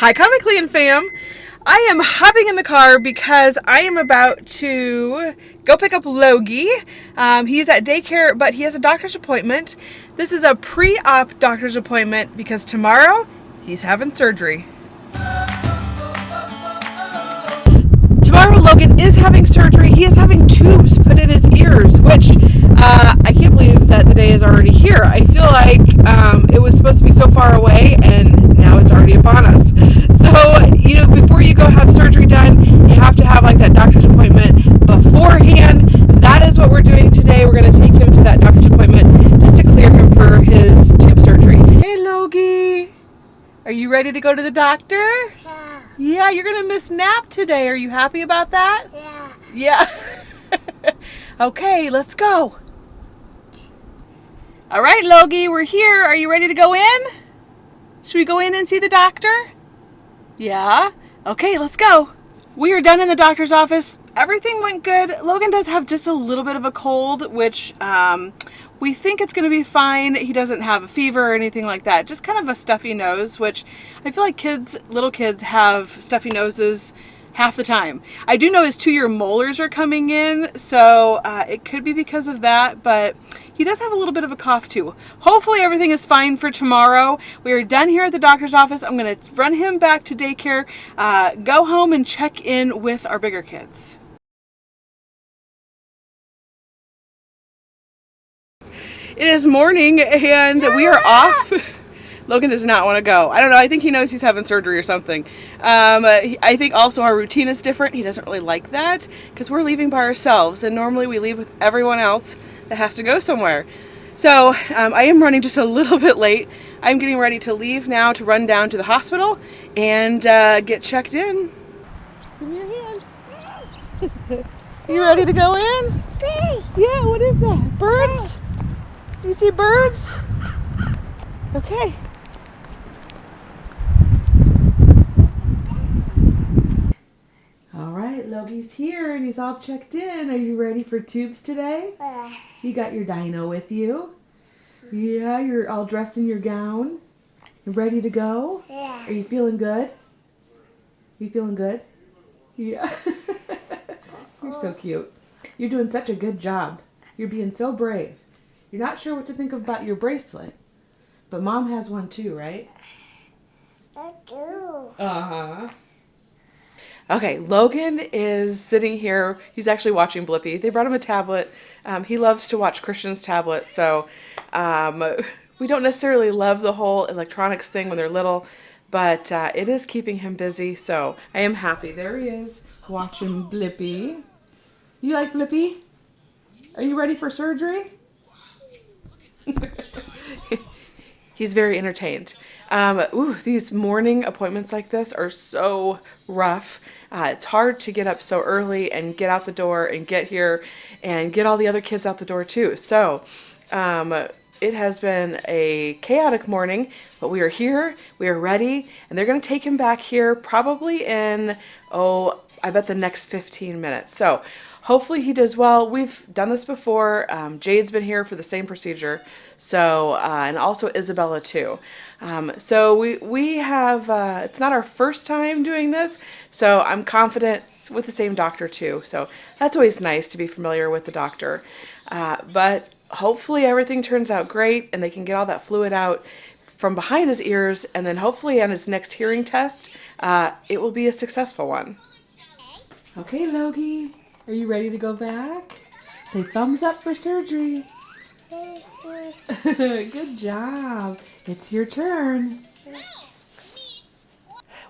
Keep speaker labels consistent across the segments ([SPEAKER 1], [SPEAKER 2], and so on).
[SPEAKER 1] Hi, theconnleyclan fam. I am hopping in the car because I am about to go pick up Logie. He's at daycare, but he has a doctor's appointment. This is a pre-op doctor's appointment because tomorrow he's having surgery. Tomorrow Logan is having surgery. He is having tubes put in his ears, which I can't believe that the day is already here. I feel like it was supposed to be so far away and now it's already upon us. So, before you go have surgery done, you have to have like that doctor's appointment beforehand. That is what we're doing today. We're going to take him to that doctor's appointment just to clear him for his tube surgery. Hey Logie, are you ready to go to the doctor?
[SPEAKER 2] Yeah.
[SPEAKER 1] Yeah, you're going to miss nap today. Are you happy about that?
[SPEAKER 2] Yeah.
[SPEAKER 1] Yeah. Okay, let's go. All right, Logie, we're here. Are you ready to go in? Should we go in and see the doctor? Yeah? Okay, let's go. We are done in the doctor's office. Everything went good. Logan does have just a little bit of a cold, which we think it's going to be fine. He doesn't have a fever or anything like that. Just kind of a stuffy nose, which I feel like little kids have stuffy noses half the time. I do know his 2-year molars are coming in, so it could be because of that, but he does have a little bit of a cough too. Hopefully everything is fine for tomorrow. We are done here at the doctor's office. I'm going to run him back to daycare, go home and check in with our bigger kids. It is morning and we are off. Logan does not want to go. I don't know. I think he knows he's having surgery or something. I think also our routine is different. He doesn't really like that because we're leaving by ourselves, and normally we leave with everyone else that has to go somewhere. So I am running just a little bit late. I'm getting ready to leave now to run down to the hospital and get checked in. Give me your hand. You ready to go in? Yeah, what is that? Birds? Do you see birds? Okay. All right, Logie's here and he's all checked in. Are you ready for tubes today? You got your dino with you? Yeah, you're all dressed in your gown? You ready to go?
[SPEAKER 2] Yeah.
[SPEAKER 1] Are you feeling good? You feeling good? Yeah. You're so cute. You're doing such a good job. You're being so brave. You're not sure what to think about your bracelet, but Mom has one too, right?
[SPEAKER 2] I do.
[SPEAKER 1] Uh-huh. Okay, Logan is sitting here. He's actually watching Blippi. They brought him a tablet. He loves to watch Christian's tablet, so we don't necessarily love the whole electronics thing when they're little, but it is keeping him busy, so I am happy. There he is, watching Blippi. You like Blippi? Are you ready for surgery? He's very entertained. These morning appointments like this are so rough. It's hard to get up so early and get out the door and get here and get all the other kids out the door too. So it has been a chaotic morning, but we are here, we are ready, and they're going to take him back here probably in, I bet the next 15 minutes. So hopefully he does well. We've done this before. Jade's been here for the same procedure. So, and also Isabella too. So we have, it's not our first time doing this, so I'm confident it's with the same doctor too. So that's always nice to be familiar with the doctor. But hopefully everything turns out great and they can get all that fluid out from behind his ears, and then hopefully on his next hearing test, it will be a successful one. Okay, Logie. Are you ready to go back? Say thumbs up for surgery. Good job. It's your turn.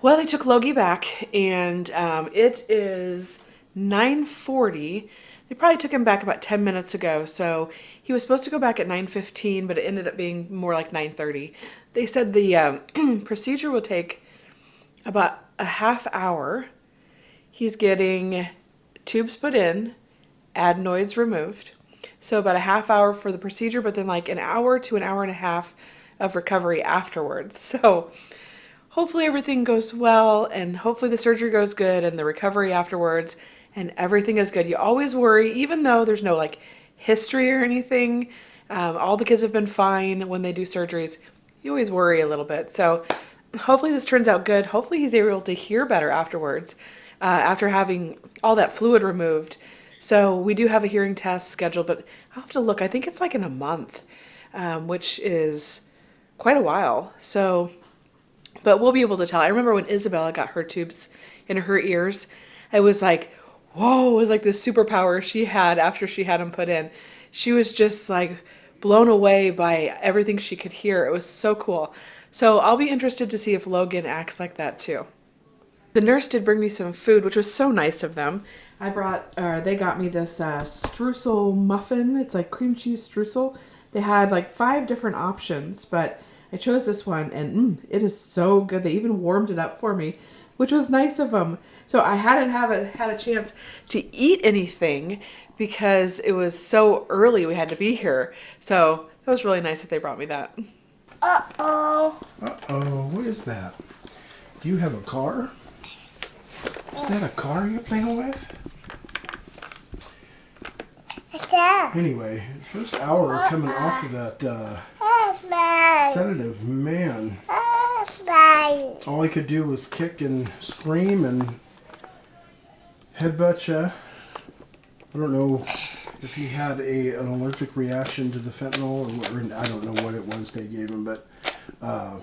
[SPEAKER 1] Well, they took Logie back, and it is 9:40. They probably took him back about 10 minutes ago, so he was supposed to go back at 9:15, but it ended up being more like 9:30. They said the procedure will take about a half hour. He's getting tubes put in, adenoids removed. So about a half hour for the procedure, but then like an hour to an hour and a half of recovery afterwards. So hopefully everything goes well, and hopefully the surgery goes good and the recovery afterwards and everything is good. You always worry, even though there's no like history or anything. All the kids have been fine when they do surgeries. You always worry a little bit. So hopefully this turns out good. Hopefully he's able to hear better afterwards, after having all that fluid removed. So we do have a hearing test scheduled, but I'll have to look. I think it's like in a month, which is quite a while. So, but we'll be able to tell. I remember when Isabella got her tubes in her ears, I was like, whoa, it was like this superpower she had after she had them put in. She was just like blown away by everything she could hear. It was so cool. So I'll be interested to see if Logan acts like that too. The nurse did bring me some food, which was so nice of them. They got me this streusel muffin. It's like cream cheese streusel. They had like 5 different options, but I chose this one, and it is so good. They even warmed it up for me, which was nice of them. So I hadn't had a chance to eat anything because it was so early we had to be here. So that was really nice that they brought me that.
[SPEAKER 2] Uh-oh.
[SPEAKER 3] Uh-oh, what is that? Do you have a car? Is that a car you're playing with?
[SPEAKER 2] Dad.
[SPEAKER 3] Anyway, first hour coming off of that sedative, man. All I could do was kick and scream and headbutt you. I don't know if he had an allergic reaction to the fentanyl or I don't know what it was they gave him, but I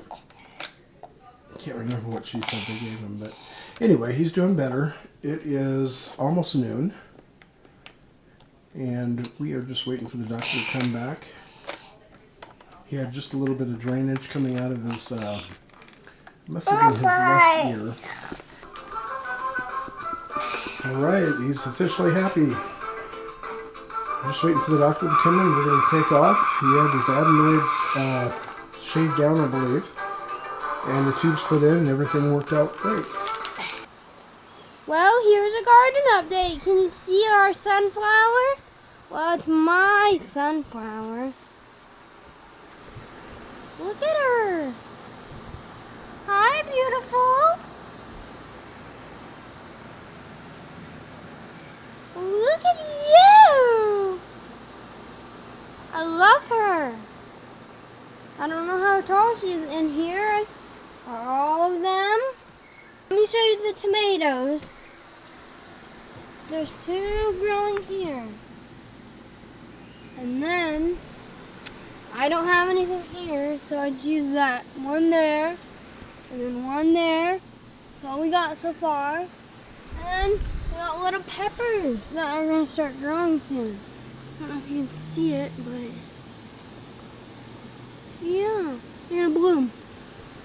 [SPEAKER 3] can't remember what she said they gave him. But anyway, he's doing better. It is almost noon, and we are just waiting for the doctor to come back. He had just a little bit of drainage coming out of his, must have been his left ear. Alright, he's officially happy. I'm just waiting for the doctor to come in. We're going to take off. He had his adenoids shaved down, I believe. And the tubes put in and everything worked out great.
[SPEAKER 4] Well, here's a garden update. Can you see our sunflower? Well, it's my sunflower. Look at her. Hi, beautiful. Look at you. I love her. I don't know how tall she is. And here are all of them. Let me show you the tomatoes. There's 2 growing here. And then, I don't have anything here, so I just use that. 1 there, and then 1 there. That's all we got so far. And we got little peppers that are going to start growing soon. I don't know if you can see it, but yeah, they're going to bloom.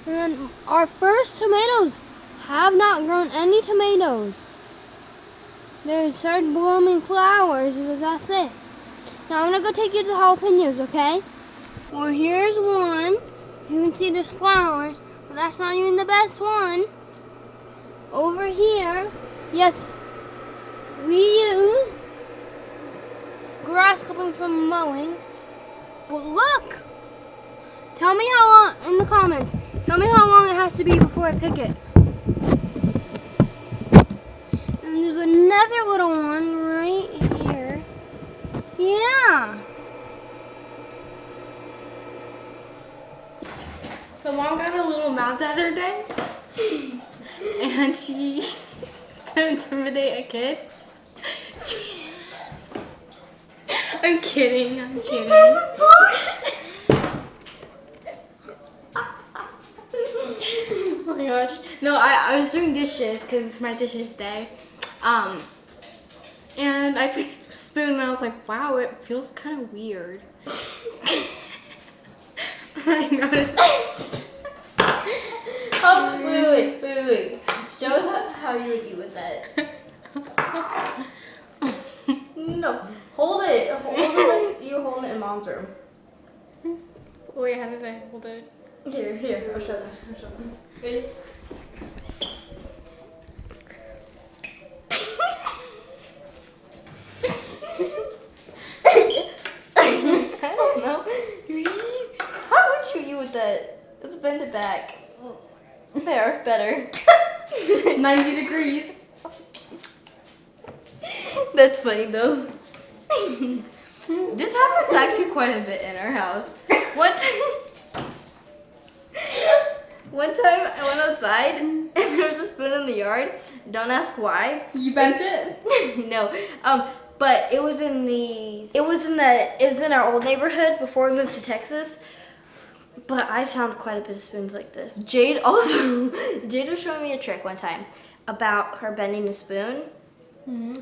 [SPEAKER 4] And then our first tomatoes have not grown any tomatoes. They started blooming flowers, but that's it. Now I'm going to go take you to the jalapenos, okay? Well, here's one. You can see there's flowers, but that's not even the best one. Over here, yes, we use grass clippings from mowing. But look! Tell me how long, in the comments, tell me how long it has to be before I pick it. And there's another little one right here. Yeah.
[SPEAKER 5] So Mom got a little mad the other day, and she, to intimidate a kid. I'm kidding. Oh my gosh. No, I was doing dishes because it's my dishes day. And I picked a spoon and I was like, wow, it feels kind of weird. I noticed.
[SPEAKER 6] Oh, wait. Show us how you would eat with that. No. Hold it like you were holding it in Mom's room.
[SPEAKER 5] Wait, how did I hold it?
[SPEAKER 6] Here. I'll show them. Ready? I don't know. How would you eat with that? Let's bend it back. There, better.
[SPEAKER 5] 90 degrees.
[SPEAKER 6] That's funny though. This happens actually quite a bit in our house. What? One time I went outside and there was a spoon in the yard. Don't ask why.
[SPEAKER 5] You bent it?
[SPEAKER 6] No. But it was in our old neighborhood before we moved to Texas. But I found quite a bit of spoons like this. Jade was showing me a trick one time about her bending a spoon. Mm-hmm.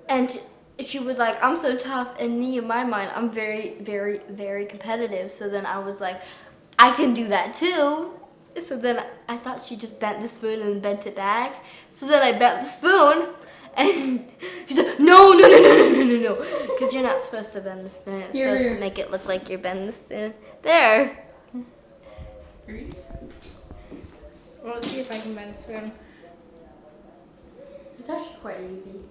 [SPEAKER 6] And she was like, I'm so tough, and me, in my mind, I'm very, very, very competitive. So then I was like, I can do that too. So then I thought she just bent the spoon and bent it back. So then I bent the spoon, and she said, no. Because you're not supposed to bend the spoon. It's supposed to make it look like you're bending the spoon. There.
[SPEAKER 5] Well, let's see if I can bend a spoon.
[SPEAKER 6] It's actually quite easy.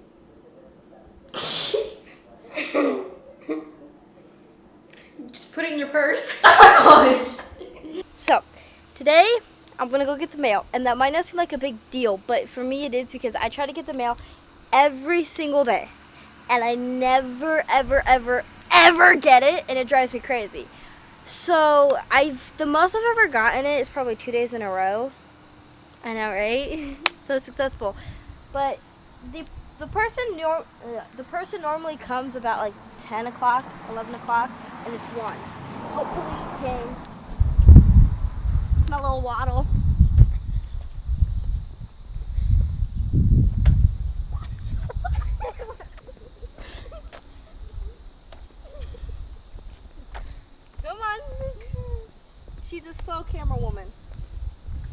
[SPEAKER 5] Just put it in your purse.
[SPEAKER 6] So, today I'm gonna go get the mail, and that might not seem like a big deal, but for me it is because I try to get the mail every single day, and I never, ever get it, and it drives me crazy. So the most I've ever gotten it is probably 2 days in a row. I know, right? So successful, but the person normally comes about like 10 o'clock, 11 o'clock, and it's 1. Hopefully she came. It's my little waddle. Come on. She's a slow camera woman.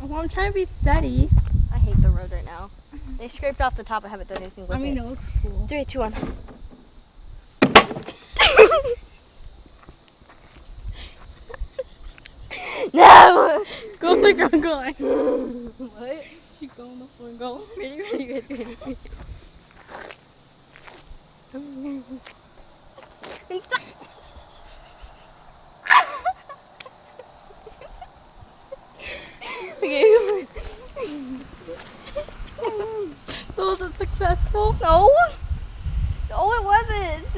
[SPEAKER 5] Well, I'm trying to be steady.
[SPEAKER 6] I hate the road right now. They scraped off the top. I haven't done anything with it.
[SPEAKER 5] I mean, it looks cool.
[SPEAKER 6] 3, 2, 1. No!
[SPEAKER 5] Go on the ground, go on.
[SPEAKER 6] What?
[SPEAKER 5] She go on the floor, go.
[SPEAKER 6] Ready. And stop. Okay.
[SPEAKER 5] So was it successful?
[SPEAKER 6] No, it wasn't.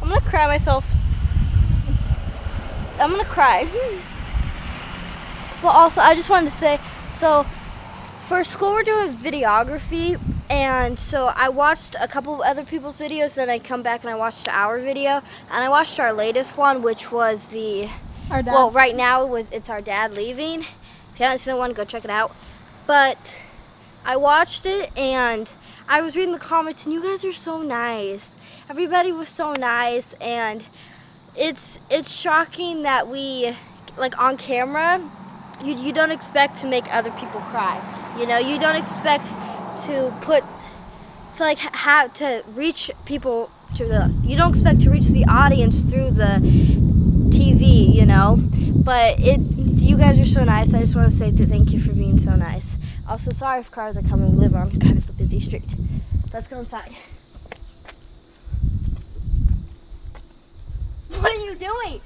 [SPEAKER 6] I'm gonna cry myself. I'm gonna cry. But also, I just wanted to say, so for school we're doing videography, and so I watched a couple of other people's videos, then I come back and I watched our video, and I watched our latest one, which was
[SPEAKER 5] Our dad.
[SPEAKER 6] well, right now it's our dad leaving. If you haven't seen the one, go check it out. But I watched it, and I was reading the comments, and you guys are so nice. Everybody was so nice, and it's shocking that we, like, on camera, you don't expect to make other people cry. You know, you don't expect to have to reach people you don't expect to reach the audience through the TV, you know. But you guys are so nice. I just want to say thank you for being so nice. Also, sorry if cars are coming. We live on kind of a busy street. Let's go inside. What are you doing?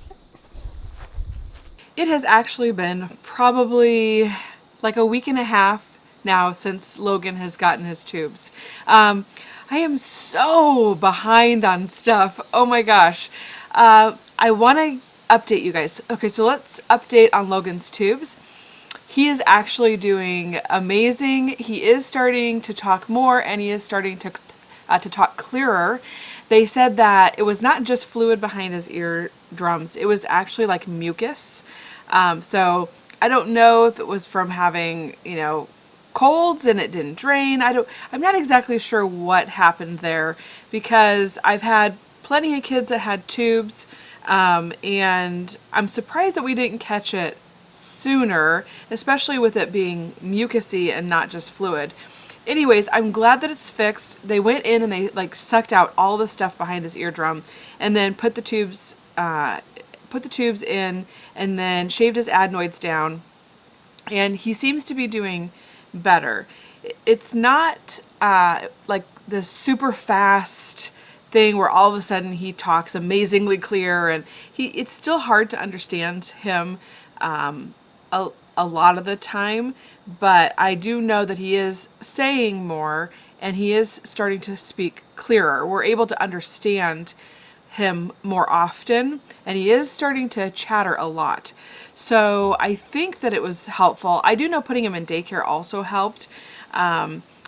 [SPEAKER 1] It has actually been probably like a week and a half now since Logan has gotten his tubes. I am so behind on stuff. Oh my gosh. I want to update you guys. Okay, so let's update on Logan's tubes. He is actually doing amazing. He is starting to talk more, and he is starting to talk clearer. They said that it was not just fluid behind his eardrums. It was actually like mucus. So I don't know if it was from having, colds and it didn't drain. I'm not exactly sure what happened there, because I've had plenty of kids that had tubes, and I'm surprised that we didn't catch it sooner, especially with it being mucusy and not just fluid. Anyways, I'm glad that it's fixed. They went in and they sucked out all the stuff behind his eardrum, and then put the tubes in, and then shaved his adenoids down, and he seems to be doing better. It's not like this super fast thing where all of a sudden he talks amazingly clear, and it's still hard to understand him a lot of the time, but I do know that he is saying more, and he is starting to speak clearer. We're able to understand him more often, and he is starting to chatter a lot. So I think that it was helpful. I do know putting him in daycare also helped,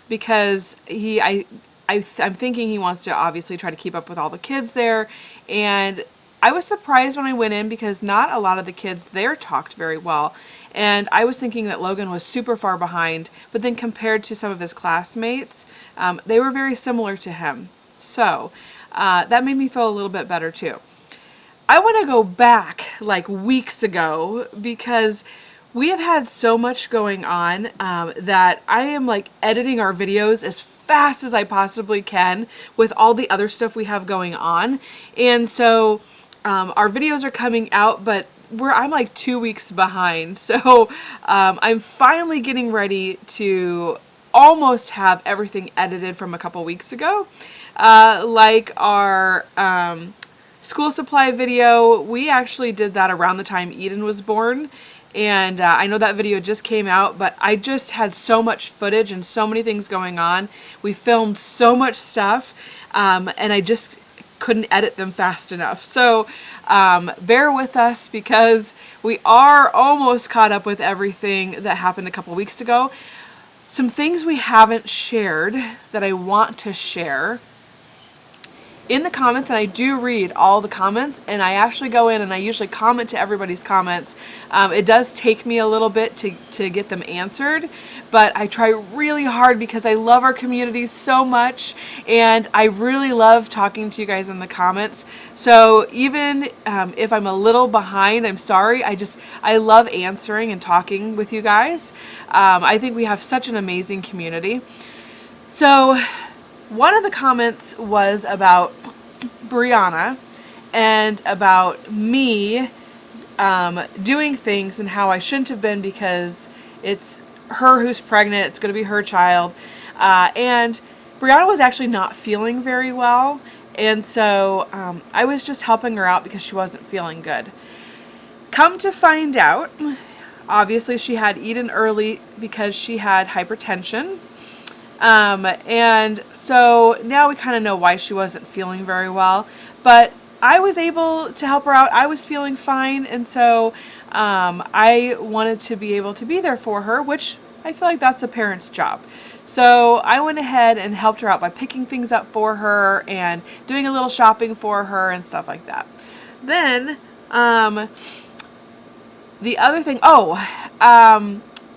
[SPEAKER 1] because I'm thinking he wants to obviously try to keep up with all the kids there. And I was surprised when I went in because not a lot of the kids there talked very well. And I was thinking that Logan was super far behind, but then compared to some of his classmates, they were very similar to him. So that made me feel a little bit better too. I want to go back like weeks ago because we have had so much going on that I am like editing our videos as fast as I possibly can with all the other stuff we have going on. And so our videos are coming out, but I'm like 2 weeks behind. So I'm finally getting ready to almost have everything edited from a couple weeks ago. Like our school supply video, we actually did that around the time Eden was born. And I know that video just came out, but I just had so much footage and so many things going on. We filmed so much stuff, and I just couldn't edit them fast enough. So bear with us because we are almost caught up with everything that happened a couple weeks ago. Some things we haven't shared that I want to share in the comments, and I do read all the comments, and I actually go in and I usually comment to everybody's comments. It does take me a little bit to get them answered, but I try really hard because I love our community so much, and I really love talking to you guys in the comments. So even if I'm a little behind, I'm sorry. I love answering and talking with you guys. I think we have such an amazing community. So one of the comments was about Breahna and about me doing things and how I shouldn't have been because it's her who's pregnant. It's going to be her child. And Breahna was actually not feeling very well. And so I was just helping her out because she wasn't feeling good. Come to find out, obviously she had Eden early because she had hypertension. And so now we kind of know why she wasn't feeling very well, but I was able to help her out. I was feeling fine. And so, I wanted to be able to be there for her, which I feel like that's a parent's job. So I went ahead and helped her out by picking things up for her and doing a little shopping for her and stuff like that. Then, the other thing,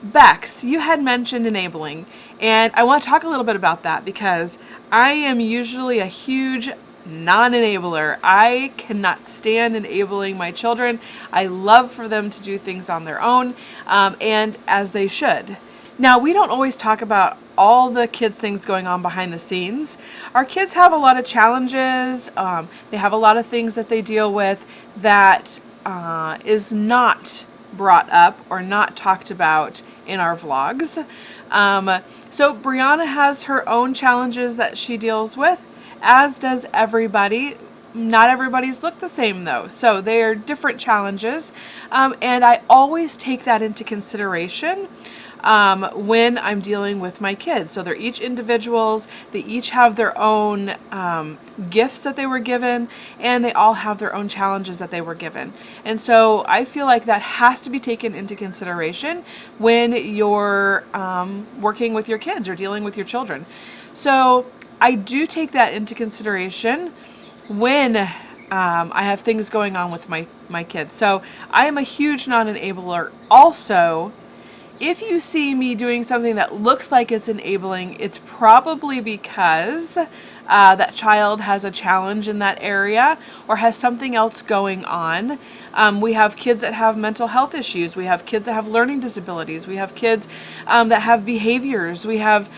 [SPEAKER 1] Bex, you had mentioned enabling. And I want to talk a little bit about that because I am usually a huge non-enabler. I cannot stand enabling my children. I love for them to do things on their own, and as they should. Now, we don't always talk about all the kids' things going on behind the scenes. Our kids have a lot of challenges. They have a lot of things that they deal with that is not brought up or not talked about in our vlogs. So Breahna has her own challenges that she deals with, as does everybody. Not everybody's look the same though, so they are different challenges, and I always take that into consideration when I'm dealing with my kids. So they're each individuals, they each have their own gifts that they were given, and they all have their own challenges that they were given. And so I feel like that has to be taken into consideration when you're working with your kids or dealing with your children. So I do take that into consideration when I have things going on with my kids. So I am a huge non-enabler. Also, if you see me doing something that looks like it's enabling, it's probably because that child has a challenge in that area or has something else going on. We have kids that have mental health issues. We have kids that have learning disabilities. We have kids that have behaviors. We have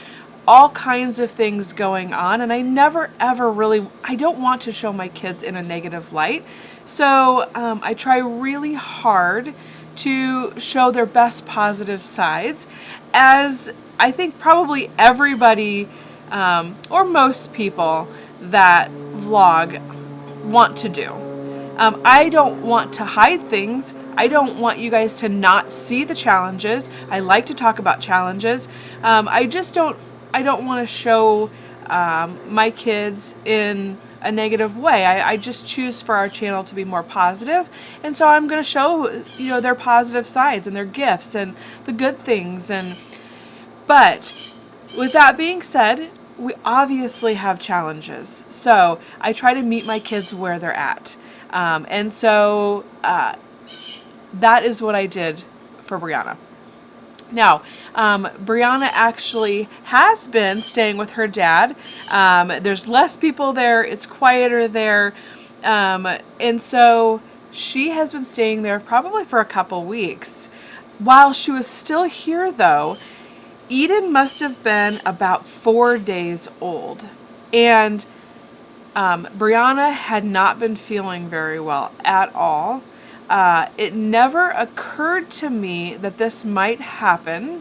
[SPEAKER 1] all kinds of things going on. And I never, ever really, I don't want to show my kids in a negative light. So I try really hard to show their best positive sides, as I think probably everybody or most people that vlog want to do. I don't want to hide things. I don't want you guys to not see the challenges. I like to talk about challenges. I don't want to show my kids in a negative way. I just choose for our channel to be more positive, and so I'm going to show, you know, their positive sides and their gifts and the good things. But with that being said, we obviously have challenges. So I try to meet my kids where they're at. And so that is what I did for Breahna. Now, Breahna actually has been staying with her dad. There's less people there. It's quieter there. And so she has been staying there probably for a couple weeks. While she was still here, though, Eden must have been about 4 days old. And Breahna had not been feeling very well at all. It never occurred to me that this might happen.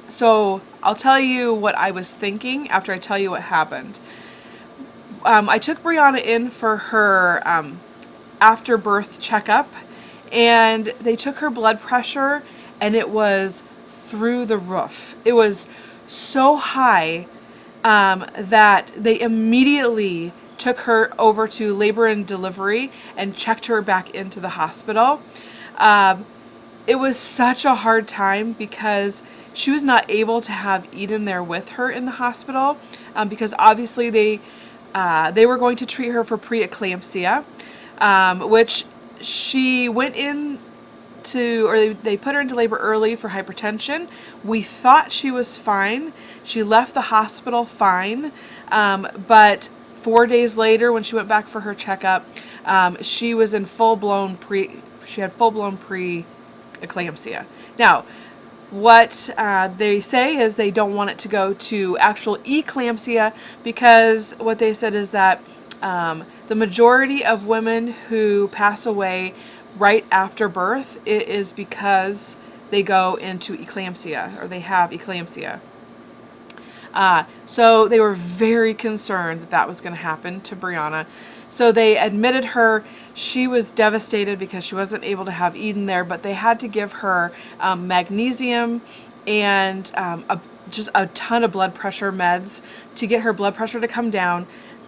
[SPEAKER 1] So I'll tell you what I was thinking after I tell you what happened. I took Breahna in for her after birth checkup, and they took her blood pressure, and it was through the roof. It was so high that they immediately took her over to labor and delivery and checked her back into the hospital. It was such a hard time because she was not able to have Eden there with her in the hospital because obviously they were going to treat her for preeclampsia, which she went in to, or they put her into labor early for hypertension. We thought she was fine. She left the hospital fine, but 4 days later, when she went back for her checkup, she was in full-blown preeclampsia. Now, what they say is they don't want it to go to actual eclampsia, because what they said is that the majority of women who pass away right after birth, it is because they go into eclampsia, or they have eclampsia. So they were very concerned that that was going to happen to Breahna. So they admitted her. She was devastated because she wasn't able to have Eden there, but they had to give her magnesium and just a ton of blood pressure meds to get her blood pressure to come down.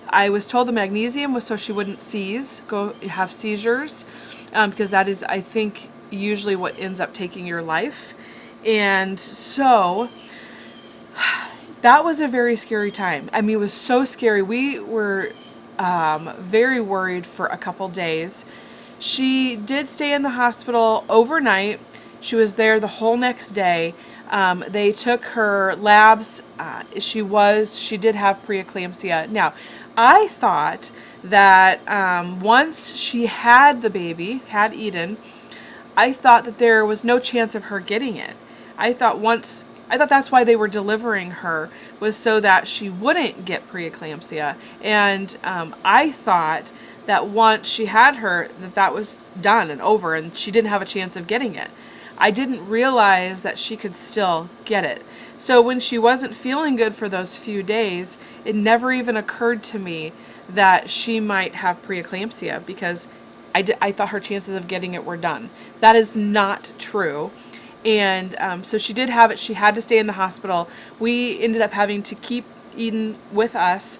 [SPEAKER 1] I was told the magnesium was so she wouldn't have seizures, because that is, I think, usually what ends up taking your life. And so that was a very scary time. I mean, it was so scary. We were very worried for a couple days. She did stay in the hospital overnight. She was there the whole next day. They took her labs. She did have preeclampsia. Now, I thought that once she had the baby, had Eden, I thought that there was no chance of her getting it. I thought that's why they were delivering her, was so that she wouldn't get preeclampsia. And I thought that once she had her, that was done and over, and she didn't have a chance of getting it. I didn't realize that she could still get it. So when she wasn't feeling good for those few days, it never even occurred to me that she might have preeclampsia, because I thought her chances of getting it were done. That is not true. And so she did have it. She had to stay in the hospital. We ended up having to keep Eden with us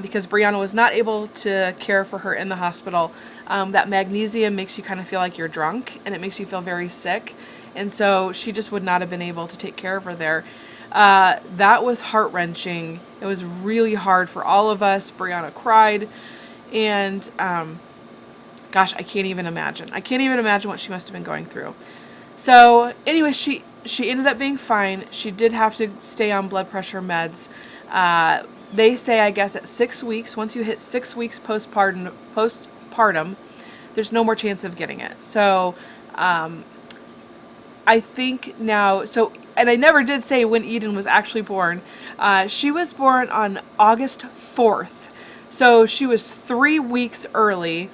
[SPEAKER 1] because Breahna was not able to care for her in the hospital. That magnesium makes you kind of feel like you're drunk, and it makes you feel very sick. And so she just would not have been able to take care of her there. That was heart-wrenching. It was really hard for all of us. Breahna cried. And gosh, I can't even imagine. I can't even imagine what she must have been going through. So anyway, she ended up being fine. She did have to stay on blood pressure meds. They say, I guess, at 6 weeks, once you hit 6 weeks postpartum, there's no more chance of getting it. So I think now, and I never did say when Eden was actually born. She was born on August 4th. So she was 3 weeks early.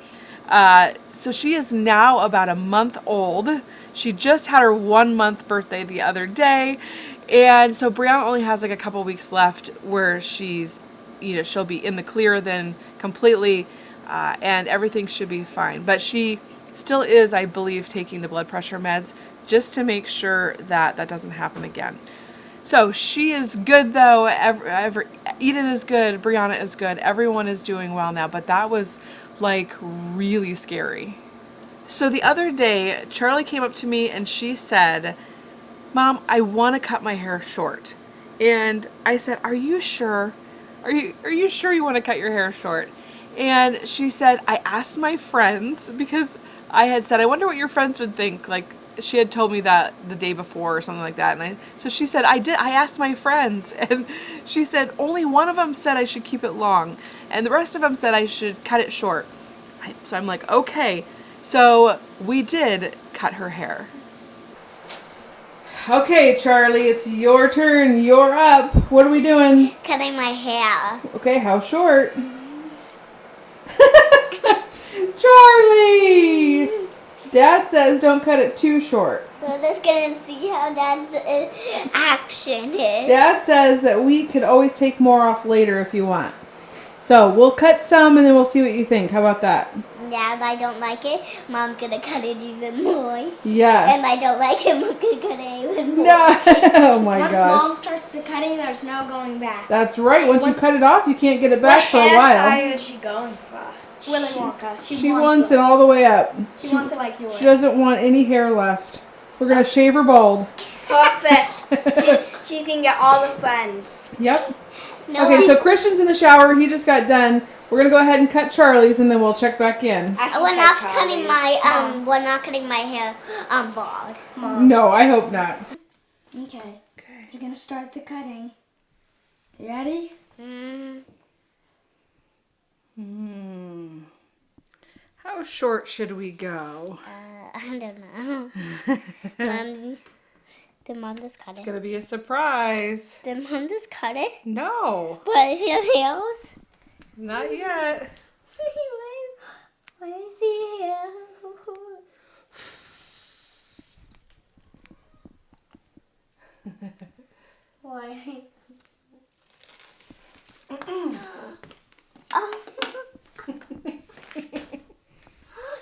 [SPEAKER 1] So she is now about a month old. She just had her 1 month birthday the other day. And so Breahna only has like a couple weeks left where she'll be in the clear then completely, and everything should be fine. But she still is, I believe, taking the blood pressure meds just to make sure that that doesn't happen again. So she is good though. Eden is good. Breahna is good. Everyone is doing well now. But that was like really scary. So the other day, Charlie came up to me and she said, "Mom, I want to cut my hair short." And I said, "Are you sure? Are you sure you want to cut your hair short?" And she said, "I asked my friends," because I had said, "I wonder what your friends would think." Like she had told me that the day before or something like that. And so she said, I asked my friends, and she said only one of them said I should keep it long and the rest of them said I should cut it short. So I'm like, okay. So we did cut her hair. Okay, Charlie, it's your turn. You're up. What are we doing?
[SPEAKER 2] Cutting my hair.
[SPEAKER 1] Okay, how short? Charlie! Dad says don't cut it too short.
[SPEAKER 2] We're just gonna see how Dad's action is.
[SPEAKER 1] Dad says that we could always take more off later if you want. So we'll cut some and then we'll see what you think. How about that?
[SPEAKER 2] Yeah, if I don't like it, Mom's gonna cut it even more.
[SPEAKER 1] Yes.
[SPEAKER 2] And I don't like it, Mom's gonna cut it even more.
[SPEAKER 1] No. Oh my
[SPEAKER 5] Once
[SPEAKER 1] gosh.
[SPEAKER 5] Mom starts the cutting, there's no going back.
[SPEAKER 1] That's right. Once you cut it off, you can't get it
[SPEAKER 7] What
[SPEAKER 1] back for a while.
[SPEAKER 7] hairstyle is she going for?
[SPEAKER 5] Willy Wonka.
[SPEAKER 1] She wants it all the way up.
[SPEAKER 5] She wants it like yours.
[SPEAKER 1] She doesn't want any hair left. We're going to shave her bald.
[SPEAKER 7] Perfect. She can get all the friends.
[SPEAKER 1] Yep.
[SPEAKER 2] No,
[SPEAKER 1] Okay, so Christian's in the shower. He just got done. We're going to go ahead and cut Charlie's and then we'll check back in.
[SPEAKER 2] we're not cutting my we're not cutting my hair bald.
[SPEAKER 1] No, I hope not.
[SPEAKER 5] Okay. You're gonna start the cutting. You ready?
[SPEAKER 1] How short should we go?
[SPEAKER 2] I don't know. Did Mom just cut
[SPEAKER 1] It's
[SPEAKER 2] it?
[SPEAKER 1] going to be a surprise.
[SPEAKER 2] Did Mom just cut it?
[SPEAKER 1] No,
[SPEAKER 2] But your nails?
[SPEAKER 1] not yet.
[SPEAKER 2] Why is he here? Why?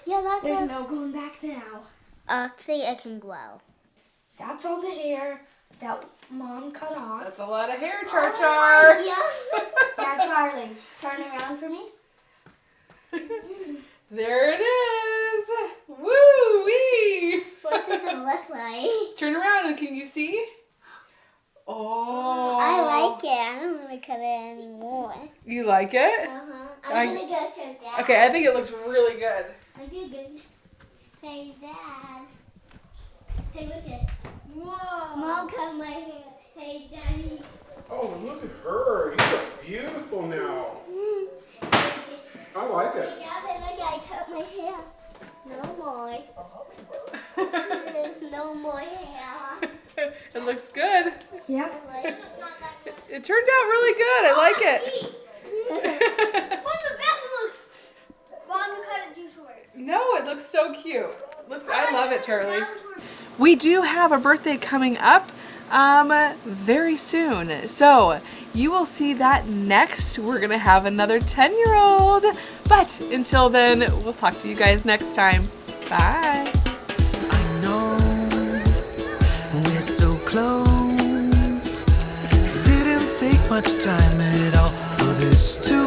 [SPEAKER 2] Yeah, that's
[SPEAKER 5] There's
[SPEAKER 2] a,
[SPEAKER 5] no going back now.
[SPEAKER 2] actually it can grow.
[SPEAKER 5] That's all the hair that Mom cut off.
[SPEAKER 1] That's a lot of hair, Char.
[SPEAKER 2] Yeah.
[SPEAKER 5] Now, Charlie, turn around for me.
[SPEAKER 1] There it is. Woo wee.
[SPEAKER 2] What does it look like?
[SPEAKER 1] Turn around and can you see? Oh.
[SPEAKER 2] I like it. I don't want to cut it anymore.
[SPEAKER 1] You like it?
[SPEAKER 2] I'm gonna go show Dad.
[SPEAKER 1] Okay, I think it looks really good.
[SPEAKER 2] I do good. Hey, Dad. Hey, look at.
[SPEAKER 5] Whoa.
[SPEAKER 2] Mom cut my hair. Hey, Daddy.
[SPEAKER 3] Oh, look at her. You look beautiful now. I like it.
[SPEAKER 2] Yeah, but look, I cut my hair. No more. There's no more hair.
[SPEAKER 1] It looks good.
[SPEAKER 5] Yep.
[SPEAKER 1] It turned out really good. I like it.
[SPEAKER 7] From the back it looks... Mom, you cut it too short.
[SPEAKER 1] No, it looks so cute. I love it, Charlie. We do have a birthday coming up very soon. So you will see that next. We're going to have another 10-year-old. But until then, we'll talk to you guys next time. Bye.
[SPEAKER 8] I know we're so close. Didn't take much time at all for this to